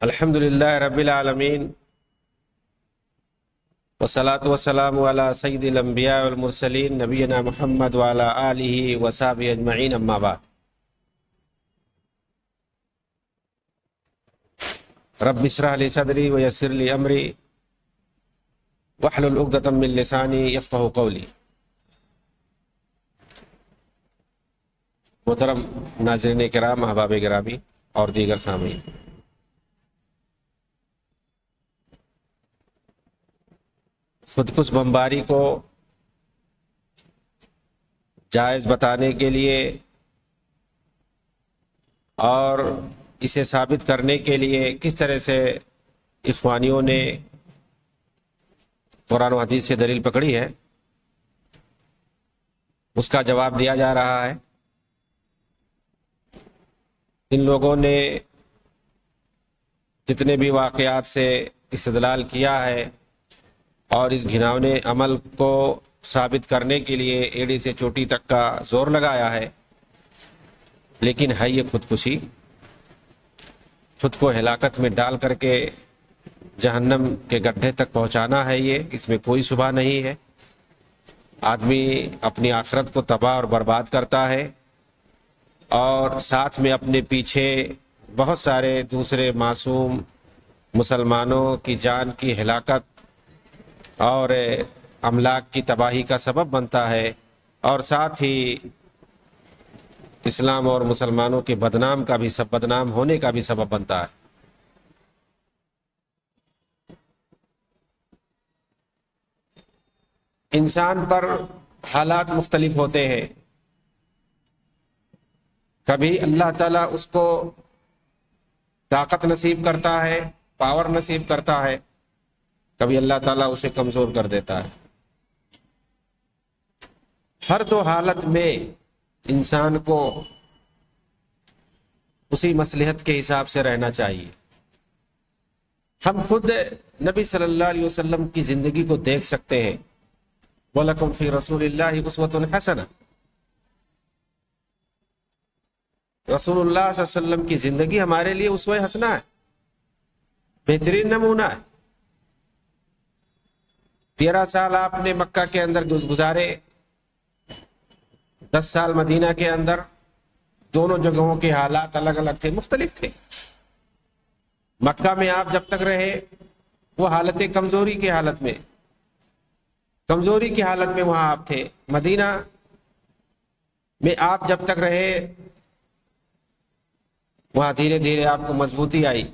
الحمد للہ رب العالمین والصلاة والسلام علی سید الانبیاء والمرسلین نبینا محمد وعلی آلہ وصحبہ اجمعین، اما بعد۔ رب اشرح لی صدری ویسر لی امری واحلل عقدۃ من لسانی یفقہوا قولی۔ محترم ناظرین کرام، احباب گرامی اور دیگر سامعین، خود کش بمباری کو جائز بتانے کے لیے اور اسے ثابت کرنے کے لیے کس طرح سے اخوانیوں نے قرآن و حدیث سے دلیل پکڑی ہے، اس کا جواب دیا جا رہا ہے۔ ان لوگوں نے جتنے بھی واقعات سے استدلال کیا ہے اور اس گھناؤنے عمل کو ثابت کرنے کے لیے ایڑی سے چوٹی تک کا زور لگایا ہے، لیکن ہے یہ خودکشی، خود کو ہلاکت میں ڈال کر کے جہنم کے گڈھے تک پہنچانا ہے۔ یہ اس میں کوئی شبہ نہیں ہے۔ آدمی اپنی آخرت کو تباہ اور برباد کرتا ہے اور ساتھ میں اپنے پیچھے بہت سارے دوسرے معصوم مسلمانوں کی جان کی ہلاکت اور املاک کی تباہی کا سبب بنتا ہے، اور ساتھ ہی اسلام اور مسلمانوں کے بدنام ہونے کا بھی سبب بنتا ہے۔ انسان پر حالات مختلف ہوتے ہیں، کبھی اللہ تعالیٰ اس کو طاقت نصیب کرتا ہے، پاور نصیب کرتا ہے، کبھی اللہ تعالیٰ اسے کمزور کر دیتا ہے۔ ہر دو حالت میں انسان کو اسی مصلحت کے حساب سے رہنا چاہیے۔ ہم خود نبی صلی اللہ علیہ وسلم کی زندگی کو دیکھ سکتے ہیں، وَلَكُمْ فِي رَسُولِ اللَّهِ أُسْوَةٌ حَسَنَةٌ۔ رسول اللہ صلی اللہ علیہ وسلم کی زندگی ہمارے لیے اسوہ حسنہ ہے، بہترین نمونہ ہے۔ 13 سال آپ نے مکہ کے اندر گزارے، 10 سال مدینہ کے اندر۔ دونوں جگہوں کے حالات الگ الگ تھے، مختلف تھے۔ مکہ میں آپ جب تک رہے وہ حالت کمزوری کی حالت میں وہاں آپ تھے۔ مدینہ میں آپ جب تک رہے وہاں دھیرے دھیرے آپ کو مضبوطی آئی،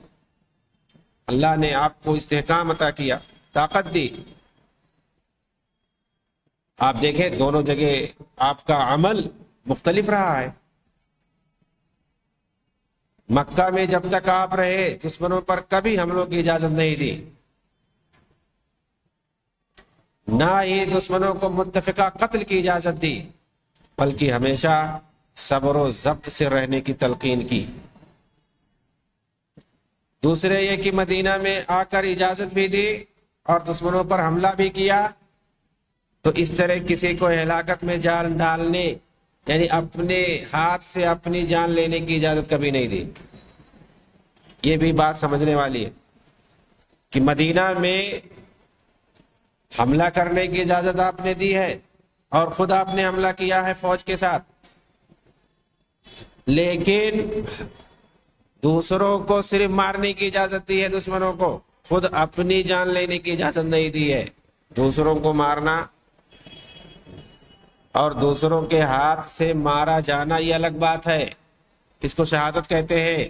اللہ نے آپ کو استحکام عطا کیا، طاقت دی۔ آپ دیکھیں دونوں جگہ آپ کا عمل مختلف رہا ہے۔ مکہ میں جب تک آپ رہے دشمنوں پر کبھی حملوں کی اجازت نہیں دی، نہ ہی دشمنوں کو متفقہ قتل کی اجازت دی، بلکہ ہمیشہ صبر و ضبط سے رہنے کی تلقین کی۔ دوسرے یہ کہ مدینہ میں آ کر اجازت بھی دی اور دشمنوں پر حملہ بھی کیا، تو اس طرح کسی کو ہلاکت میں جان ڈالنے، یعنی اپنے ہاتھ سے اپنی جان لینے کی اجازت کبھی نہیں دی۔ یہ بھی بات سمجھنے والی ہے کہ مدینہ میں حملہ کرنے کی اجازت آپ نے دی ہے اور خود آپ نے حملہ کیا ہے فوج کے ساتھ، لیکن دوسروں کو صرف مارنے کی اجازت دی ہے، دشمنوں کو، خود اپنی جان لینے کی اجازت نہیں دی ہے۔ دوسروں کو مارنا اور دوسروں کے ہاتھ سے مارا جانا یہ الگ بات ہے، اس کو شہادت کہتے ہیں۔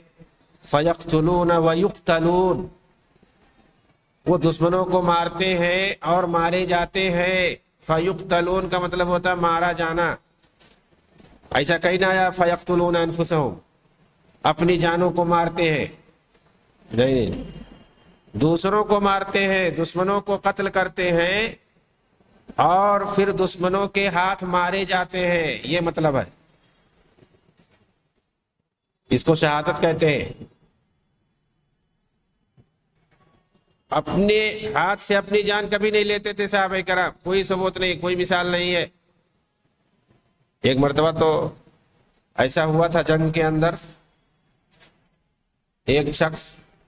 فَيَقْتُلُونَ وَيُقْتَلُونَ، وہ دشمنوں کو مارتے ہیں اور مارے جاتے ہیں۔ فَيُقْتَلُونَ کا مطلب ہوتا ہے مارا جانا۔ ایسا کہیں نہ آیا فَيَقْتُلُونَ أَنفُسَهُمْ، اپنی جانوں کو مارتے ہیں، نہیں، دوسروں کو مارتے ہیں، دشمنوں کو قتل کرتے ہیں اور پھر دشمنوں کے ہاتھ مارے جاتے ہیں، یہ مطلب ہے۔ اس کو شہادت کہتے ہیں۔ اپنے ہاتھ سے اپنی جان کبھی نہیں لیتے تھے صحابہ کرام، کوئی ثبوت نہیں، کوئی مثال نہیں ہے۔ ایک مرتبہ تو ایسا ہوا تھا جنگ کے اندر، ایک شخص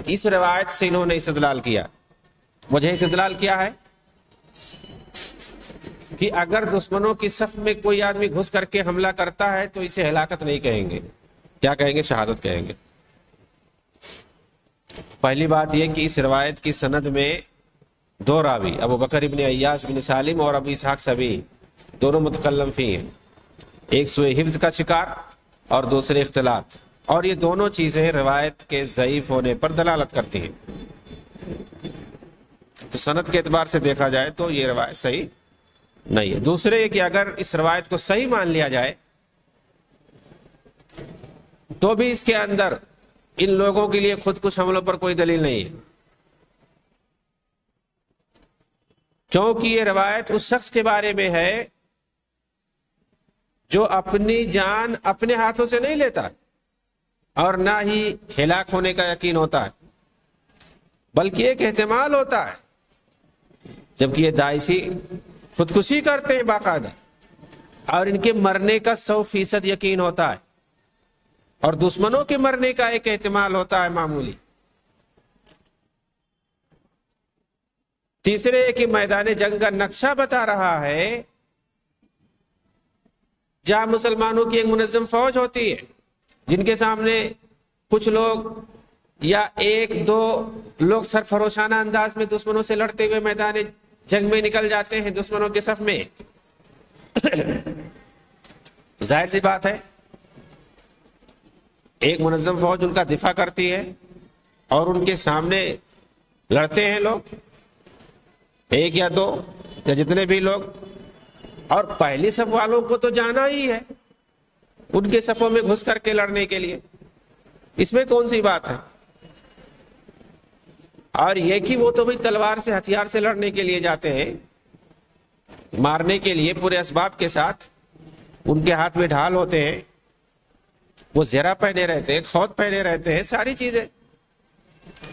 تو اس روایت سے انہوں نے استدلال کیا. وجہ استدلال کیا ہے کہ اگر دشمنوں کی صف میں کوئی آدمی گھس کر کے حملہ کرتا ہے تو اسے ہلاکت نہیں کہیں گے. کیا کہیں گے؟ شہادت کہیں گے. پہلی بات یہ کہ اس روایت کی سند میں دو راوی ابو بکر ابن ایاس بن سالم اور ابو اسحاق سبی دونوں متکلم فی ہیں. ایک سوء حفظ کا شکار اور دوسرے اختلاط، اور یہ دونوں چیزیں روایت کے ضعیف ہونے پر دلالت کرتی ہیں. تو سند کے اعتبار سے دیکھا جائے تو یہ روایت صحیح نہیں ہے. دوسرے کہ اگر اس روایت کو صحیح مان لیا جائے تو بھی اس کے اندر ان لوگوں کے لیے خود کش حملوں پر کوئی دلیل نہیں ہے، کیونکہ یہ روایت اس شخص کے بارے میں ہے جو اپنی جان اپنے ہاتھوں سے نہیں لیتا اور نہ ہی ہلاک ہونے کا یقین ہوتا ہے، بلکہ ایک احتمال ہوتا ہے. جبکہ یہ داعشی خودکشی کرتے ہیں باقاعدہ اور ان کے مرنے کا 100% یقین ہوتا ہے، اور دشمنوں کے مرنے کا ایک احتمال ہوتا ہے معمولی. تیسرے کہ میدان جنگ کا نقشہ بتا رہا ہے جہاں مسلمانوں کی ایک منظم فوج ہوتی ہے جن کے سامنے کچھ لوگ یا ایک دو لوگ سرفروشانہ انداز میں دشمنوں سے لڑتے ہوئے میدان جنگ میں نکل جاتے ہیں دشمنوں کے صف میں. ظاہر سی بات ہے ایک منظم فوج ان کا دفاع کرتی ہے اور ان کے سامنے لڑتے ہیں لوگ، ایک یا دو یا جتنے بھی لوگ، اور پہلی صف والوں کو تو جانا ہی ہے ان کے صفوں میں گھس کر کے لڑنے کے لیے. اس میں کون سی بات ہے؟ اور یہ کہ وہ تو بھی تلوار سے ہتھیار سے لڑنے کے لیے جاتے ہیں، مارنے کے لیے پورے اسباب کے ساتھ. ان کے ہاتھ میں ڈھال ہوتے ہیں، وہ زرہ پہنے رہتے ہیں، خود پہنے رہتے ہیں، ساری چیزیں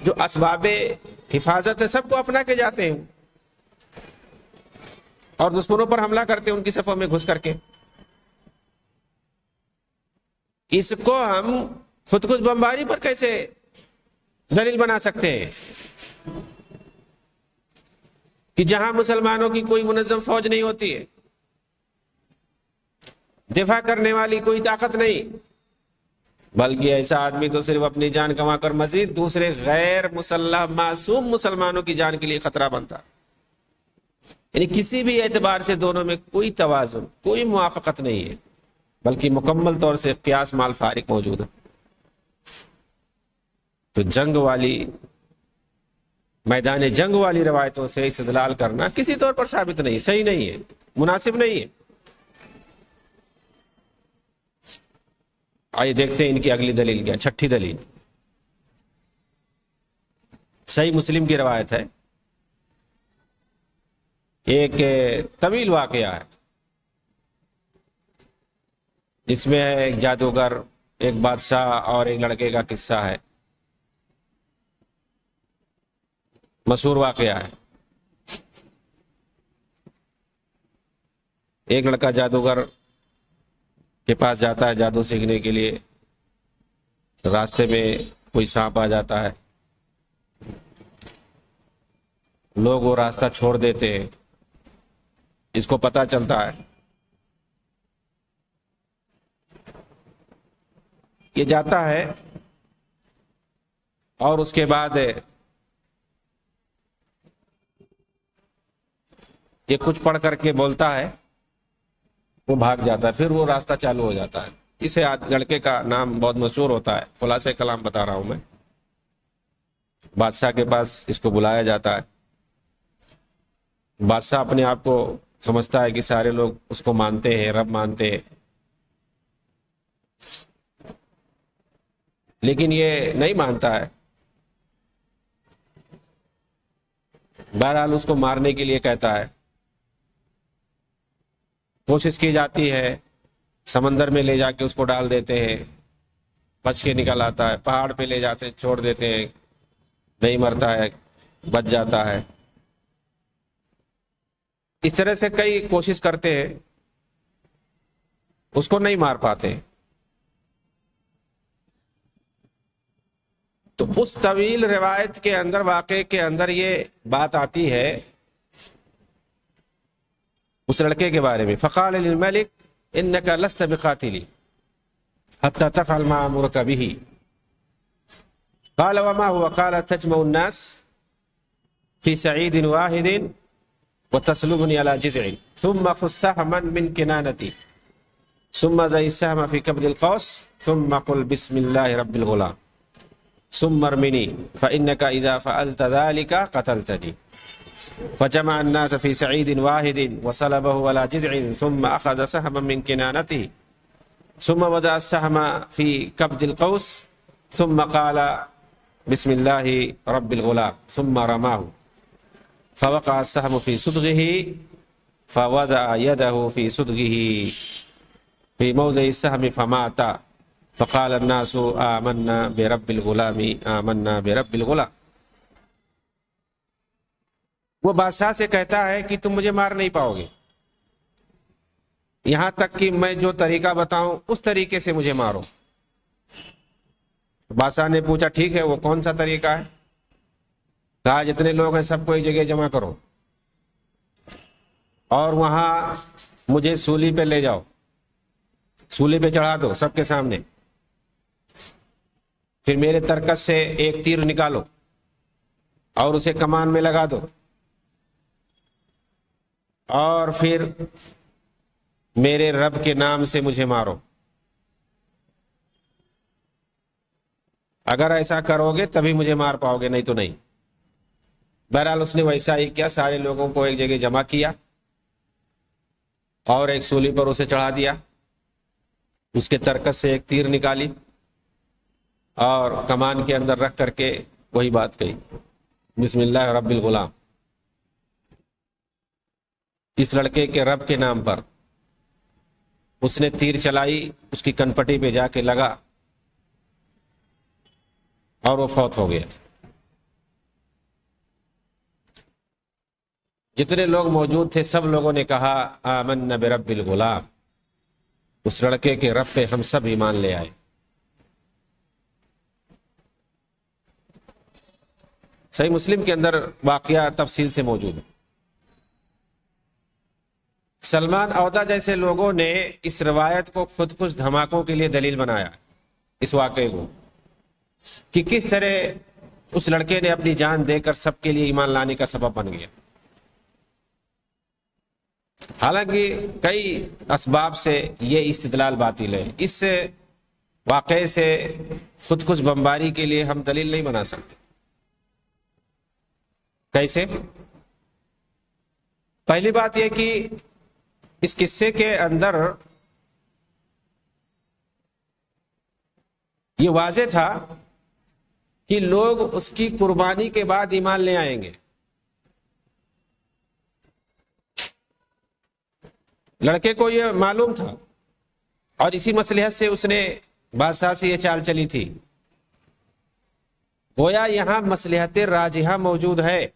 جو اسباب حفاظت ہے سب کو اپنا کے جاتے ہیں اور دشمنوں پر حملہ کرتے ہیں ان کی صفوں میں گھس کر کے. اس کو ہم خودکش بمباری پر کیسے دلیل بنا سکتے ہیں کہ جہاں مسلمانوں کی کوئی منظم فوج نہیں ہوتی ہے، دفاع کرنے والی کوئی طاقت نہیں، بلکہ ایسا آدمی تو صرف اپنی جان گنوا کر مزید دوسرے غیر مسلح معصوم مسلمانوں کی جان کے لیے خطرہ بنتا. یعنی کسی بھی اعتبار سے دونوں میں کوئی توازن، کوئی موافقت نہیں ہے، بلکہ مکمل طور سے قیاس مال فارق موجود ہے. تو جنگ والی میدان جنگ والی روایتوں سے استدلال کرنا کسی طور پر ثابت نہیں، صحیح نہیں ہے، مناسب نہیں ہے. آئیے دیکھتے ہیں ان کی اگلی دلیل کیا. چھٹی دلیل صحیح مسلم کی روایت ہے. ایک طویل واقعہ ہے، اس میں ایک جادوگر، ایک بادشاہ اور ایک لڑکے کا قصہ ہے. مشہور واقعہ ہے. ایک لڑکا جادوگر کے پاس جاتا ہے جادو سیکھنے کے لیے. راستے میں کوئی سانپ آ جاتا ہے، لوگ وہ راستہ چھوڑ دیتے ہیں. اس کو پتہ چلتا ہے، یہ جاتا ہے اور اس کے بعد یہ کچھ پڑھ کر کے بولتا ہے، وہ بھاگ جاتا ہے، پھر وہ راستہ چالو ہو جاتا ہے. اسے لڑکے کا نام بہت مشہور ہوتا ہے، خلاصہ کلام بتا رہا ہوں میں. بادشاہ کے پاس اس کو بلایا جاتا ہے. بادشاہ اپنے آپ کو سمجھتا ہے کہ سارے لوگ اس کو مانتے ہیں، رب مانتے ہیں، لیکن یہ نہیں مانتا ہے. بہرحال اس کو مارنے کے لیے کہتا ہے. کوشش کی جاتی ہے، سمندر میں لے جا کے اس کو ڈال دیتے ہیں، بچ کے نکل آتا ہے. پہاڑ پہ لے جاتے ہیں، چھوڑ دیتے ہیں، نہیں مرتا ہے، بچ جاتا ہے. اس طرح سے کئی کوشش کرتے ہیں، اس کو نہیں مار پاتے. تو اس طویل روایت کے اندر، واقعے کے اندر یہ بات آتی ہے اس لڑکے کے بارے میں، فقال للملک انک لست بقاتلی حتى تفعل ما امرك به قال وما هو قال تجمع الناس في سعيد واحد وتسلبني على جذع ثم خذ سهما من كنانتي ثم زي السهم في كبد القوس ثم قل بسم الله رب الغلام ثم ارمني فإنك إذا فعلت ذلك قتلتني فجمع الناس في سعيد واحد وصلبه على جذع ثم أخذ سهما من كنانته ثم وضع السهم في كبد القوس ثم قال بسم الله رب الغلام ثم رماه فوقع السهم في صدغه فوضع يده في صدغه في موضع السهم فمات فقال الناس آمنا برب الغلام آمنا برب الغلام. وہ بادشاہ سے کہتا ہے کہ تم مجھے مار نہیں پاؤ گے یہاں تک کہ میں جو طریقہ بتاؤں اس طریقے سے مجھے مارو. بادشاہ نے پوچھا ٹھیک ہے وہ کون سا طریقہ ہے؟ کہا جتنے لوگ ہیں سب کو ایک جگہ جمع کرو اور وہاں مجھے سولی پہ لے جاؤ، سولی پہ چڑھا دو سب کے سامنے، پھر میرے ترکش سے ایک تیر نکالو اور اسے کمان میں لگا دو اور پھر میرے رب کے نام سے مجھے مارو. اگر ایسا کرو گے تبھی مجھے مار پاؤ گے، نہیں تو نہیں. بہرحال اس نے ویسا ہی کیا، سارے لوگوں کو ایک جگہ جمع کیا اور ایک سولی پر اسے چڑھا دیا، اس کے ترکش سے ایک تیر نکالی اور کمان کے اندر رکھ کر کے وہی بات کہی، بسم اللہ رب الغلام، اس لڑکے کے رب کے نام پر. اس نے تیر چلائی، اس کی کنپٹی پہ جا کے لگا اور وہ فوت ہو گیا. جتنے لوگ موجود تھے سب لوگوں نے کہا آمنا برب الغلام، اس لڑکے کے رب پہ ہم سب ایمان لے آئے. صحیح مسلم کے اندر واقعہ تفصیل سے موجود ہے. سلمان عودہ جیسے لوگوں نے اس روایت کو خود کش دھماکوں کے لیے دلیل بنایا، اس واقعے کو، کہ کس طرح اس لڑکے نے اپنی جان دے کر سب کے لیے ایمان لانے کا سبب بن گیا. حالانکہ کئی اسباب سے یہ استدلال باطل ہے. اس سے واقعے سے خود کش بمباری کے لیے ہم دلیل نہیں بنا سکتے. کیسے؟ پہلی بات یہ کہ اس قصے کے اندر یہ واضح تھا کہ لوگ اس کی قربانی کے بعد ایمان لے آئیں گے. لڑکے کو یہ معلوم تھا اور اسی مصلحت سے اس نے بادشاہ سے یہ چال چلی تھی. گویا یہاں مصلحت راجحہ موجود ہے،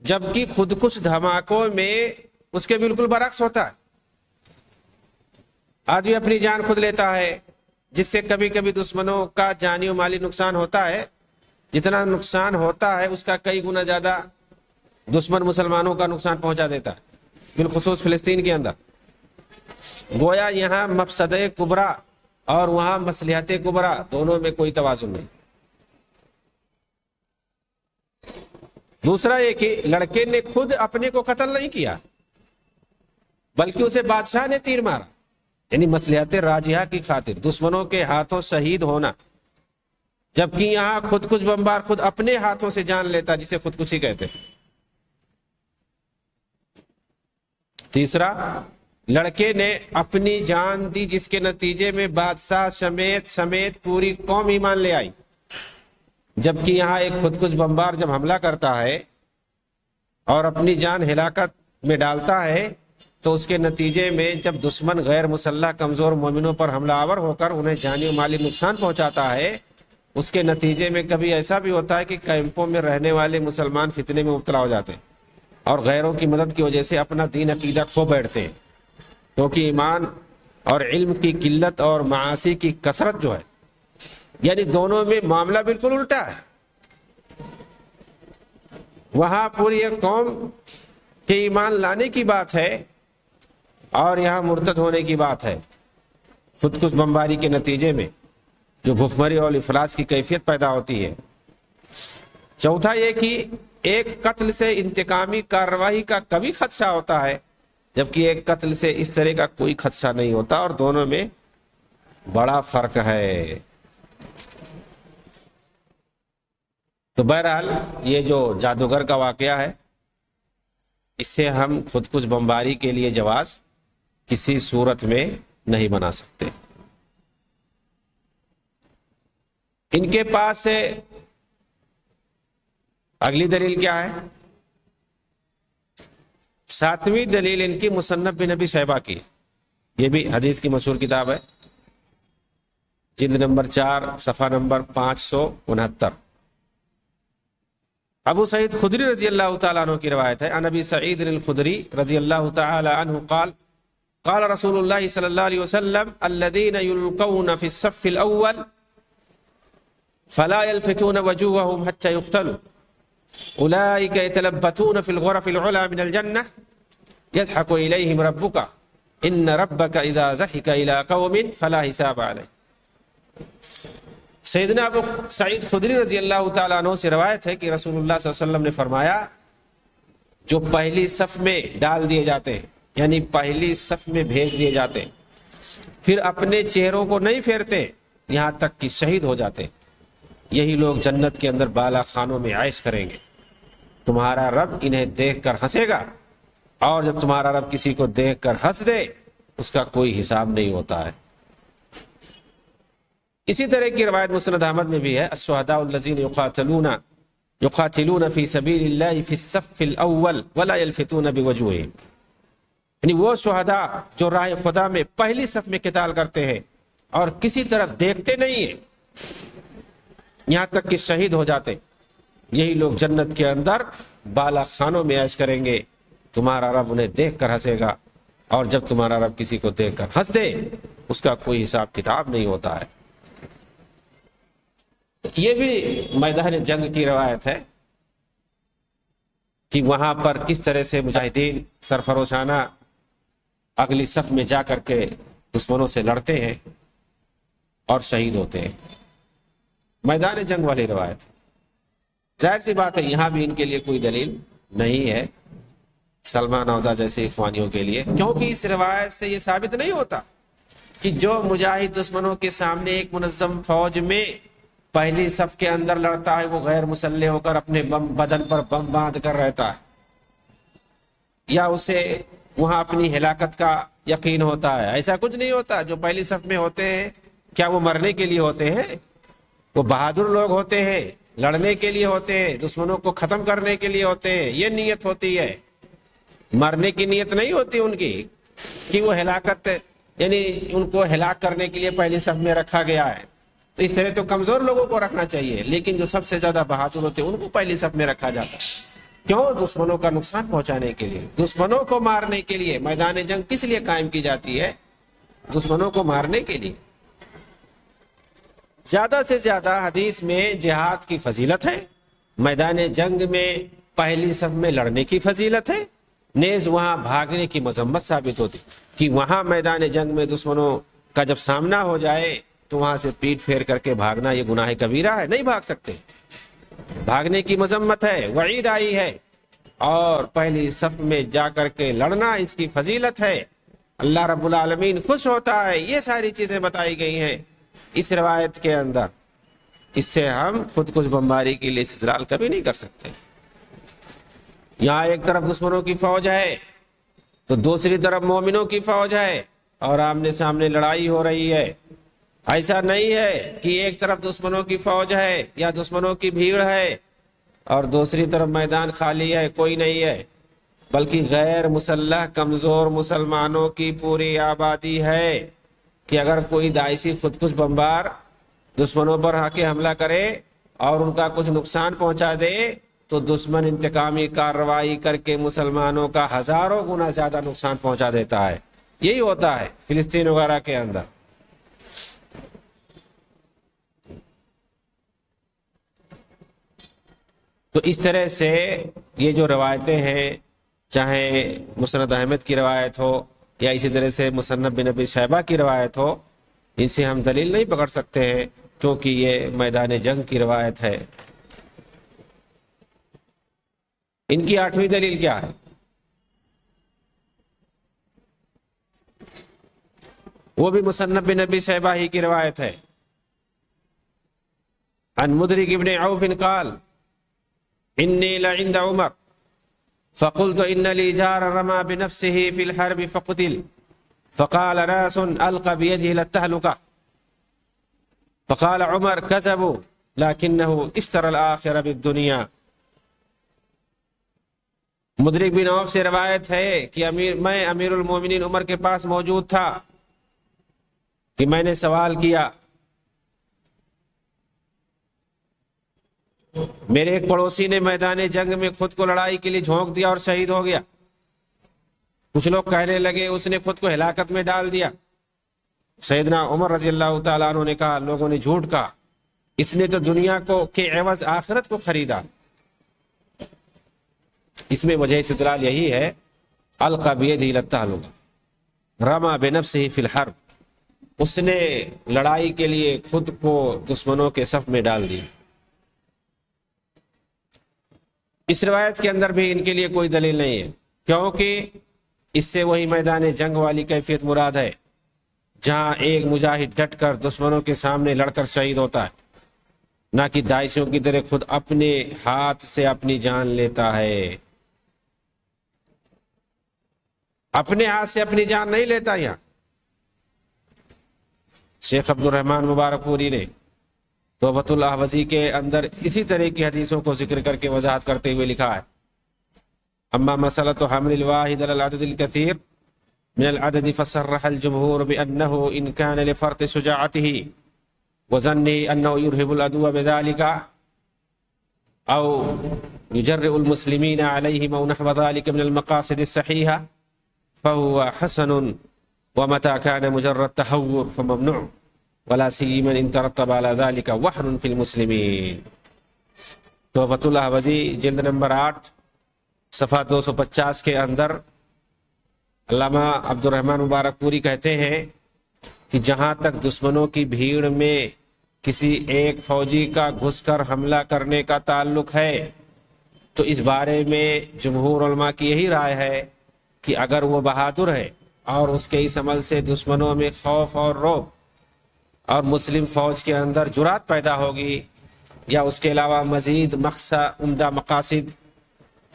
جبکہ خود کش دھماکوں میں اس کے بالکل برعکس ہوتا ہے. آدمی اپنی جان خود لیتا ہے، جس سے کبھی کبھی دشمنوں کا جانی و مالی نقصان ہوتا ہے. جتنا نقصان ہوتا ہے اس کا کئی گنا زیادہ دشمن مسلمانوں کا نقصان پہنچا دیتا ہے، بالخصوص فلسطین کے اندر. گویا یہاں مفسدہ کبرا اور وہاں مصلحت کبرا، دونوں میں کوئی توازن نہیں. دوسرا یہ کہ لڑکے نے خود اپنے کو قتل نہیں کیا، بلکہ اسے بادشاہ نے تیر مارا. یعنی مصلحت راجحہ کی خاطر دشمنوں کے ہاتھوں شہید ہونا، جبکہ یہاں خود کش بمبار خود اپنے ہاتھوں سے جان لیتا، جسے خودکشی کہتے ہیں. تیسرا، لڑکے نے اپنی جان دی، جس کے نتیجے میں بادشاہ سمیت پوری قوم ایمان لے آئی. جبکہ یہاں ایک خود کش بمبار جب حملہ کرتا ہے اور اپنی جان ہلاکت میں ڈالتا ہے تو اس کے نتیجے میں جب دشمن غیر مسلح کمزور مومنوں پر حملہ آور ہو کر انہیں جانی و مالی نقصان پہنچاتا ہے، اس کے نتیجے میں کبھی ایسا بھی ہوتا ہے کہ کیمپوں میں رہنے والے مسلمان فتنے میں مبتلا ہو جاتے ہیں اور غیروں کی مدد کی وجہ سے اپنا دین عقیدہ کھو بیٹھتے ہیں، کیونکہ ایمان اور علم کی قلت اور معاصی کی کثرت جو ہے یعنی دونوں میں معاملہ بالکل الٹا ہے. وہاں پوری ایک قوم کے ایمان لانے کی بات ہے اور یہاں مرتد ہونے کی بات ہے خود کش بمباری کے نتیجے میں جو بھوکمری اور افلاس کی کیفیت پیدا ہوتی ہے. چوتھا یہ کہ ایک قتل سے انتقامی کارروائی کا کبھی خدشہ ہوتا ہے جبکہ ایک قتل سے اس طرح کا کوئی خدشہ نہیں ہوتا اور دونوں میں بڑا فرق ہے. تو بہرحال یہ جو جادوگر کا واقعہ ہے اس سے ہم خود کش بمباری کے لیے جواز کسی صورت میں نہیں بنا سکتے. ان کے پاس سے اگلی دلیل کیا ہے؟ 7ویں دلیل ان کی مصنف بن ابی شیبہ کی. یہ بھی حدیث کی مشہور کتاب ہے، جلد نمبر 4 صفحہ نمبر 569. ابو سعید خدری رضی اللہ تعالیٰ عنہ کی روایت ہے. عن ابی سعید الخدری رضی اللہ تعالیٰ عنہ قال قال رسول اللہ صلی اللہ علیہ وسلم الذین یلقون فی الصف الاول فلا يلفتون وجوههم حتى يقتلوا اولئک يتلبتون في الغرف العلى من الجنة يضحك الیہم ربک ان ربک اذا ضحك الى قوم فلا حساب علیہ. سیدنا ابو سعید خدری رضی اللہ تعالیٰ عنہ سے روایت ہے کہ رسول اللہ صلی اللہ علیہ وسلم نے فرمایا جو پہلی صف میں ڈال دیے جاتے ہیں یعنی پہلی صف میں بھیج دیے جاتے ہیں پھر اپنے چہروں کو نہیں پھیرتے یہاں تک کہ شہید ہو جاتے یہی لوگ جنت کے اندر بالا خانوں میں عیش کریں گے. تمہارا رب انہیں دیکھ کر ہنسے گا اور جب تمہارا رب کسی کو دیکھ کر ہنس دے اس کا کوئی حساب نہیں ہوتا ہے. اسی طرح کی روایت مسند احمد میں بھی ہے الشہداء الذین یقاتلون فی سبیل اللہ فی الصف الاول ولا یلفتون بوجوہہم. یعنی وہ شہداء جو راہ خدا میں پہلی صف میں قتال کرتے ہیں اور کسی طرف دیکھتے نہیں ہیں یہاں تک کہ شہید ہو جاتے یہی لوگ جنت کے اندر بالا خانوں میں عیش کریں گے. تمہارا رب انہیں دیکھ کر ہنسے گا اور جب تمہارا رب کسی کو دیکھ کر ہنس دے اس کا کوئی حساب کتاب نہیں ہوتا ہے. یہ بھی میدان جنگ کی روایت ہے کہ وہاں پر کس طرح سے مجاہدین سرفروشانہ اگلی صف میں جا کر کے دشمنوں سے لڑتے ہیں اور شہید ہوتے ہیں. میدان جنگ والی روایت. ظاہر سی بات ہے یہاں بھی ان کے لیے کوئی دلیل نہیں ہے سلمان عودہ جیسے اخوانیوں کے لیے، کیونکہ اس روایت سے یہ ثابت نہیں ہوتا کہ جو مجاہد دشمنوں کے سامنے ایک منظم فوج میں پہلی صف کے اندر لڑتا ہے وہ غیر مسلح ہو کر اپنے بدن پر بم باندھ کر رہتا ہے یا اسے وہاں اپنی ہلاکت کا یقین ہوتا ہے. ایسا کچھ نہیں ہوتا. جو پہلی صف میں ہوتے ہیں کیا وہ مرنے کے لیے ہوتے ہیں؟ وہ بہادر لوگ ہوتے ہیں، لڑنے کے لیے ہوتے ہیں، دشمنوں کو ختم کرنے کے لیے ہوتے ہیں. یہ نیت ہوتی ہے، مرنے کی نیت نہیں ہوتی ان کی کہ وہ ہلاکت یعنی ان کو ہلاک کرنے کے لیے پہلی صف میں رکھا گیا ہے. تو اس طرح تو کمزور لوگوں کو رکھنا چاہیے لیکن جو سب سے زیادہ بہادر ہوتے ہیں ان کو پہلی صف میں رکھا جاتا ہے. کیوں؟ دشمنوں کا نقصان پہنچانے کے لیے، دشمنوں کو مارنے کے لیے. میدان جنگ کس لیے قائم کی جاتی ہے؟ دشمنوں کو مارنے کے لیے. زیادہ سے زیادہ حدیث میں جہاد کی فضیلت ہے، میدان جنگ میں پہلی صف میں لڑنے کی فضیلت ہے، نیز وہاں بھاگنے کی مذمت ثابت ہوتی کہ وہاں میدان جنگ میں دشمنوں کا جب سامنا ہو جائے تو وہاں سے پیٹ پھیر کر کے بھاگنا یہ گناہ کبیرہ ہے، نہیں بھاگ سکتے. بھاگنے کی مذمت ہے، وعید آئی ہے اور پہلی صف میں جا کر کے لڑنا اس کی فضیلت ہے. اللہ رب العالمین خوش ہوتا ہے. یہ ساری چیزیں بتائی گئی ہیں اس روایت کے اندر. اس سے ہم خود کش بمباری کے لیے استدلال کبھی نہیں کر سکتے. یہاں ایک طرف دشمنوں کی فوج ہے تو دوسری طرف مومنوں کی فوج ہے اور آمنے سامنے لڑائی ہو رہی ہے. ایسا نہیں ہے کہ ایک طرف دشمنوں کی فوج ہے یا دشمنوں کی بھیڑ ہے اور دوسری طرف میدان خالی ہے، کوئی نہیں ہے، بلکہ غیر مسلح کمزور مسلمانوں کی پوری آبادی ہے کہ اگر کوئی داعشی خود کش بمبار دشمنوں پر آ کے حملہ کرے اور ان کا کچھ نقصان پہنچا دے تو دشمن انتقامی کارروائی کر کے مسلمانوں کا ہزاروں گنا زیادہ نقصان پہنچا دیتا ہے. یہی ہوتا ہے فلسطین وغیرہ کے اندر. تو اس طرح سے یہ جو روایتیں ہیں، چاہے مسند احمد کی روایت ہو یا اسی طرح سے مصنف بن ابی شیبہ کی روایت ہو، ان سے ہم دلیل نہیں پکڑ سکتے ہیں، کیونکہ یہ میدان جنگ کی روایت ہے۔ ان کی 8ویں دلیل کیا ہے؟ وہ بھی مصنف بن ابی شیبہ ہی کی روایت ہے۔ عن مدرک ابن عوف قال انی لعند عمر فقلت ان لی جار رمى بنفسه في الحرب فقتل فقال ناس القى بيده للتهلكه فقال عمر كذبوا لكنه اشترى الاخره بالدنيا۔ مدرک بن عوف سے روایت ہے کہ میں امیر المومنین عمر کے پاس موجود تھا کہ میں نے سوال کیا، میرے ایک پڑوسی نے میدان جنگ میں خود کو لڑائی کے لیے جھونک دیا اور شہید ہو گیا۔ کچھ لوگ کہنے لگے اس نے خود کو ہلاکت میں ڈال دیا۔ سیدنا عمر رضی اللہ تعالیٰ عنہ نے کہا لوگوں نے جھوٹ کہا، اس نے تو دنیا کو کے عوض آخرت کو خریدا۔ اس میں وجہ استدلال یہی ہے، القى بيده للتهلكه رمى بنفسه في الحرب، اس نے لڑائی کے لیے خود کو دشمنوں کے صف میں ڈال دیا۔ اس روایت کے اندر بھی ان کے لیے کوئی دلیل نہیں ہے، کیونکہ اس سے وہی میدان جنگ والی کیفیت مراد ہے جہاں ایک مجاہد ڈٹ کر دشمنوں کے سامنے لڑ کر شہید ہوتا ہے، نہ کہ داعشوں کی طرح خود اپنے ہاتھ سے اپنی جان لیتا ہے۔ اپنے ہاتھ سے اپنی جان نہیں لیتا۔ یہاں شیخ عبد الرحمن مبارک پوری نے توبۃ الاحوزی کے اندر اسی طرح کی حدیثوں کو ذکر کر کے وضاحت کرتے ہوئے لکھا ہے، اما مسألة حمل الواحد على العدد الكثير من العدد فصرح الجمهور بأنه إن كان لفرط شجاعته وظنه أنه يرهب العدو بذلك أو يجرئ المسلمين عليهم أو نحو ذلك من المقاصد الصحيحة فهو حسن، ومتى كان مجرد تهور فممنوع، ولا سيما ان ترتب على ذلك وحن في المسلمين۔ توبۃ الاحوزی جلد نمبر 8 صفحہ 250 کے اندر علامہ عبد الرحمن مبارک پوری کہتے ہیں کہ جہاں تک دشمنوں کی بھیڑ میں کسی ایک فوجی کا گھس کر حملہ کرنے کا تعلق ہے تو اس بارے میں جمہور علماء کی یہی رائے ہے کہ اگر وہ بہادر ہے اور اس کے اس عمل سے دشمنوں میں خوف اور رعب اور مسلم فوج کے اندر جرات پیدا ہوگی، یا اس کے علاوہ مزید عمدہ مقاصد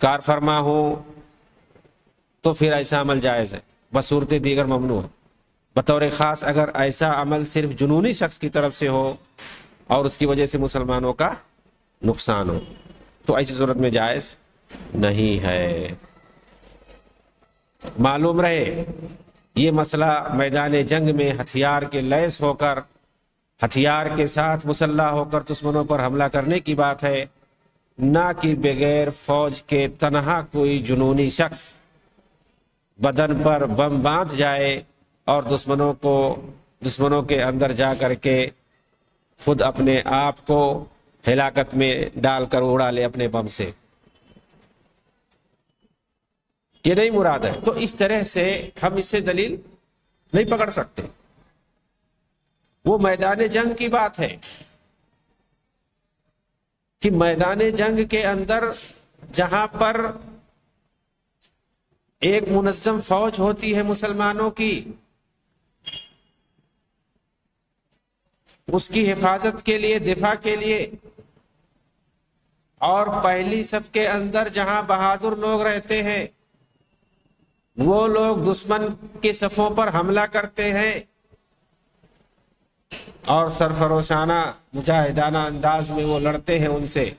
کار فرما ہو، تو پھر ایسا عمل جائز ہے، بصورت دیگر ممنوع ہے۔ بطور خاص اگر ایسا عمل صرف جنونی شخص کی طرف سے ہو اور اس کی وجہ سے مسلمانوں کا نقصان ہو تو ایسی صورت میں جائز نہیں ہے۔ معلوم رہے یہ مسئلہ میدان جنگ میں ہتھیار کے لیس ہو کر، ہتھیار کے ساتھ مسلح ہو کر دشمنوں پر حملہ کرنے کی بات ہے، نہ کہ بغیر فوج کے تنہا کوئی جنونی شخص بدن پر بم باندھ جائے اور دشمنوں کے اندر جا کر کے خود اپنے آپ کو ہلاکت میں ڈال کر اڑا لے اپنے بم سے، یہ نہیں مراد ہے۔ تو اس طرح سے ہم اس سے دلیل نہیں پکڑ سکتے، وہ میدان جنگ کی بات ہے کہ میدان جنگ کے اندر جہاں پر ایک منظم فوج ہوتی ہے مسلمانوں کی، اس کی حفاظت کے لیے، دفاع کے لیے، اور پہلی صف کے اندر جہاں بہادر لوگ رہتے ہیں وہ لوگ دشمن کے صفوں پر حملہ کرتے ہیں اور سرفروشانہ مجاہدانہ انداز میں وہ لڑتے ہیں، ان سے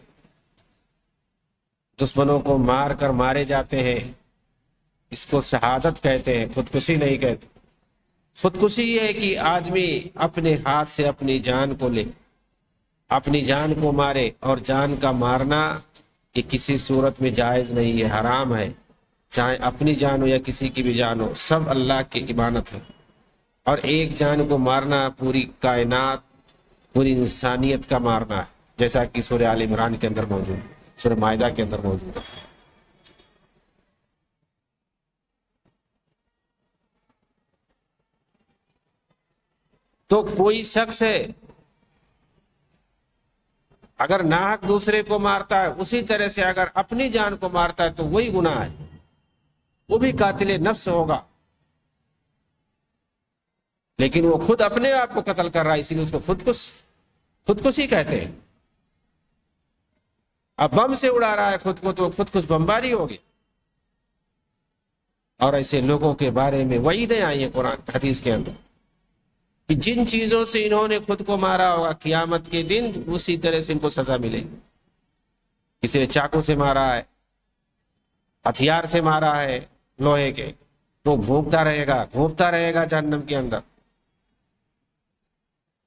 دشمنوں کو مار کر مارے جاتے ہیں۔ اس کو شہادت کہتے ہیں، خودکشی نہیں کہتے۔ خودکشی یہ ہے کہ آدمی اپنے ہاتھ سے اپنی جان کو لے، اپنی جان کو مارے، اور جان کا مارنا یہ کسی صورت میں جائز نہیں ہے، حرام ہے، چاہے اپنی جان ہو یا کسی کی بھی جان ہو، سب اللہ کی امانت ہے، اور ایک جان کو مارنا پوری کائنات، پوری انسانیت کا مارنا ہے، جیسا کہ سورہ آل عمران کے اندر موجود ہے۔ سورہ مائدہ کے اندر موجود ہے۔ تو کوئی شخص ہے اگر ناحق دوسرے کو مارتا ہے، اسی طرح سے اگر اپنی جان کو مارتا ہے تو وہی گناہ ہے، وہ بھی قاتل نفس ہوگا، لیکن وہ خود اپنے آپ کو قتل کر رہا ہے، اسی لیے اس کو خودکشی کہتے ہیں۔ اب بم سے اڑا رہا ہے خود کو تو خودکش بمباری ہوگی۔ اور ایسے لوگوں کے بارے میں وعیدیں آئی ہیں قرآن حدیث کے اندر کہ جن چیزوں سے انہوں نے خود کو مارا ہوگا قیامت کے دن اسی طرح سے ان کو سزا ملے گی۔ کسی نے چاقو سے مارا ہے، ہتھیار سے مارا ہے لوہے کے، تو گھومتا رہے گا جہنم کے اندر۔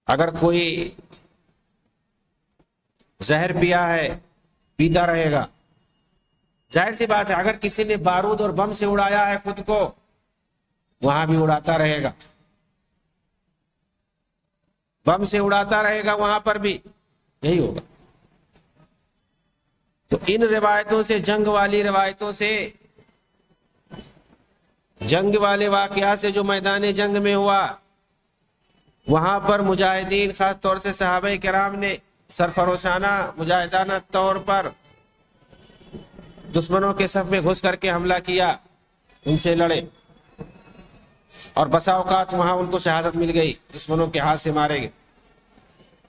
اگر کوئی زہر پیا ہے پیتا رہے گا۔ ظاہر سی بات ہے اگر کسی نے بارود اور بم سے اڑایا ہے خود کو، وہاں بھی اڑاتا رہے گا، بم سے اڑاتا رہے گا، وہاں پر بھی یہی ہوگا۔ تو ان روایتوں سے، جنگ والی روایتوں سے، جنگ والے واقعات سے جو میدان جنگ میں ہوا، وہاں پر مجاہدین خاص طور سے صحابہ کرام نے سرفروشانہ مجاہدانہ طور پر دشمنوں کے صف میں گھس کر کے حملہ کیا، ان سے لڑے، اور بسا اوقات وہاں ان کو شہادت مل گئی، دشمنوں کے ہاتھ سے مارے گئے۔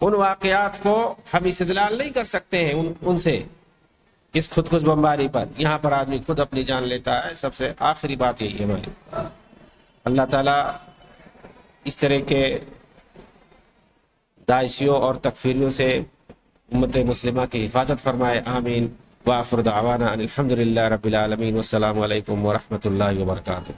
ان واقعات کو ہم استدلال نہیں کر سکتے ہیں ان سے اس خودکش بمباری پر۔ یہاں پر آدمی خود اپنی جان لیتا ہے۔ سب سے آخری بات یہی ہے ہماری، اللہ تعالیٰ اس طرح کے داعشیوں اور تکفیریوں سے امت مسلمہ کی حفاظت فرمائے، آمین۔ وآخر دعوانا ان الحمد للہ رب العالمین، والسلام علیکم ورحمۃ اللہ وبرکاتہ۔